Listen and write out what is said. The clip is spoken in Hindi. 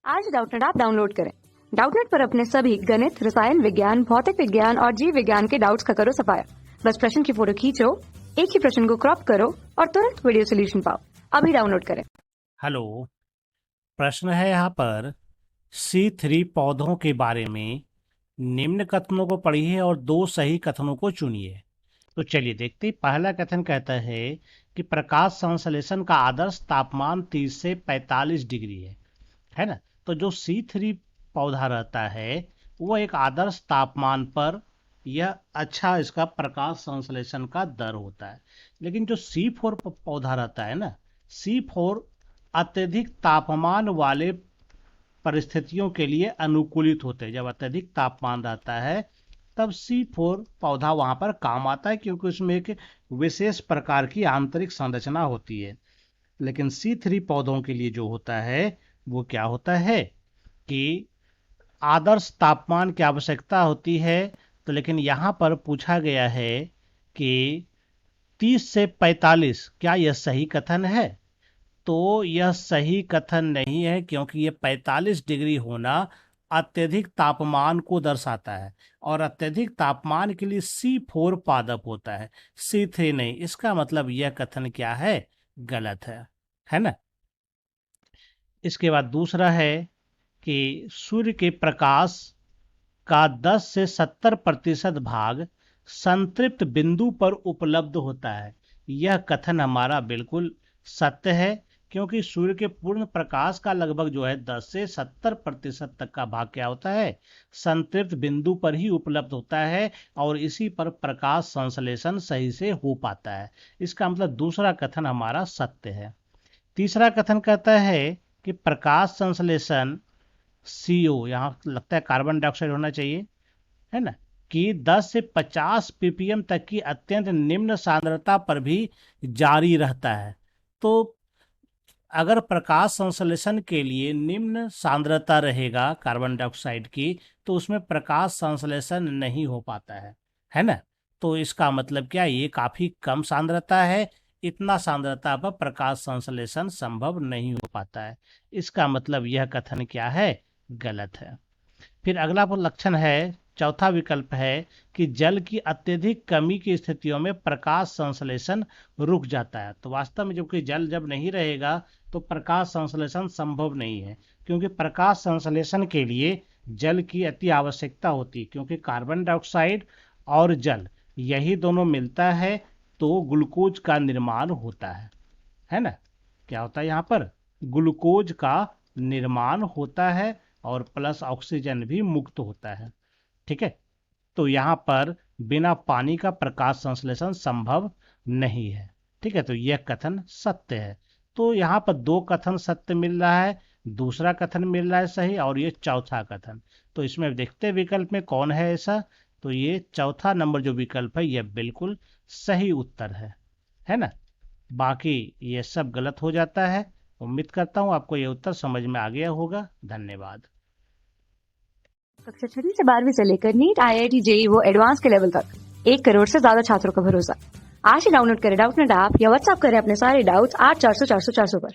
आज डाउटनेट ऐप डाउनलोड करें। डाउटनेट पर अपने सभी गणित, रसायन विज्ञान, भौतिक विज्ञान और जीव विज्ञान के डाउट्स का करो सफाया। बस प्रश्न की फोटो खींचो, एक ही प्रश्न को क्रॉप करो और तुरंत वीडियो सोल्यूशन पाओ। अभी डाउनलोड करें। हेलो, प्रश्न है यहाँ पर C3 पौधों के बारे में निम्न कथनों को पढ़िए और दो सही कथनों को चुनिए। तो चलिए देखते हैं। पहला कथन कहता है कि प्रकाश संश्लेषण का आदर्श तापमान 30 से 45 डिग्री है ना। तो जो C3 पौधा रहता है वो एक आदर्श तापमान पर यह अच्छा इसका प्रकाश संश्लेषण का दर होता है। लेकिन जो C4 पौधा रहता है ना, C4 अत्यधिक तापमान वाले परिस्थितियों के लिए अनुकूलित होते हैं। जब अत्यधिक तापमान रहता है तब C4 पौधा वहां पर काम आता है, क्योंकि उसमें एक विशेष प्रकार की आंतरिक संरचना होती है। लेकिन C3 पौधों के लिए जो होता है वो क्या होता है कि आदर्श तापमान की आवश्यकता होती है। तो लेकिन यहाँ पर पूछा गया है कि 30 से 45, क्या यह सही कथन है? तो यह सही कथन नहीं है, क्योंकि यह 45 डिग्री होना अत्यधिक तापमान को दर्शाता है और अत्यधिक तापमान के लिए C4 पादप होता है, C3 नहीं। इसका मतलब यह कथन क्या है? गलत है ना। इसके बाद दूसरा है कि सूर्य के प्रकाश का 10 से 70% भाग संतृप्त बिंदु पर उपलब्ध होता है। यह कथन हमारा बिल्कुल सत्य है, क्योंकि सूर्य के पूर्ण प्रकाश का लगभग जो है 10 से 70% तक का भाग क्या होता है? संतृप्त बिंदु पर ही उपलब्ध होता है और इसी पर प्रकाश संश्लेषण सही से हो पाता है। इसका मतलब दूसरा कथन हमारा सत्य है। तीसरा कथन कहता है कि प्रकाश संश्लेषण CO, यहाँ लगता है कार्बन डाइऑक्साइड होना चाहिए, है ना, कि 10 से 50 ppm तक की अत्यंत निम्न सांद्रता पर भी जारी रहता है। तो अगर प्रकाश संश्लेषण के लिए निम्न सांद्रता रहेगा कार्बन डाइऑक्साइड की, तो उसमें प्रकाश संश्लेषण नहीं हो पाता है ना। तो इसका मतलब क्या, ये काफी कम सांद्रता है, इतना सांद्रता पर प्रकाश संश्लेषण संभव नहीं हो पाता है। इसका मतलब यह कथन क्या है? गलत है। फिर अगला लक्षण है, चौथा विकल्प है कि जल की अत्यधिक कमी की स्थितियों में प्रकाश संश्लेषण रुक जाता है। तो वास्तव में जबकि जल जब नहीं रहेगा तो प्रकाश संश्लेषण संभव नहीं है, क्योंकि प्रकाश संश्लेषण के लिए जल की अति आवश्यकता होती है, क्योंकि कार्बन डाइऑक्साइड और जल यही दोनों मिलता है तो ग्लूकोज का निर्माण होता है ना। क्या होता है यहाँ पर? ग्लूकोज का निर्माण होता है और प्लस ऑक्सीजन भी मुक्त होता है। ठीक है, तो यहाँ पर बिना पानी का प्रकाश संश्लेषण संभव नहीं है। ठीक है, तो यह कथन सत्य है। तो यहाँ पर दो कथन सत्य मिल रहा है, दूसरा कथन मिल रहा है सही, और ये चौथा कथन। तो इसमें देखते विकल्प में कौन है ऐसा। तो ये चौथा नंबर जो विकल्प है यह बिल्कुल सही उत्तर है ना। बाकी ये सब गलत हो जाता है। उम्मीद करता हूँ आपको ये उत्तर समझ में आ गया होगा। धन्यवाद। कक्षा 6 से 12वीं से लेकर नीट, IIT, JEE वो एडवांस के लेवल तक 1 करोड़ से ज्यादा छात्रों का भरोसा। आज ही डाउनलोड करें डाउटनेट ऐप या व्हाट्सएप करें अपने सारे डाउट्स 8400 400 400 पर।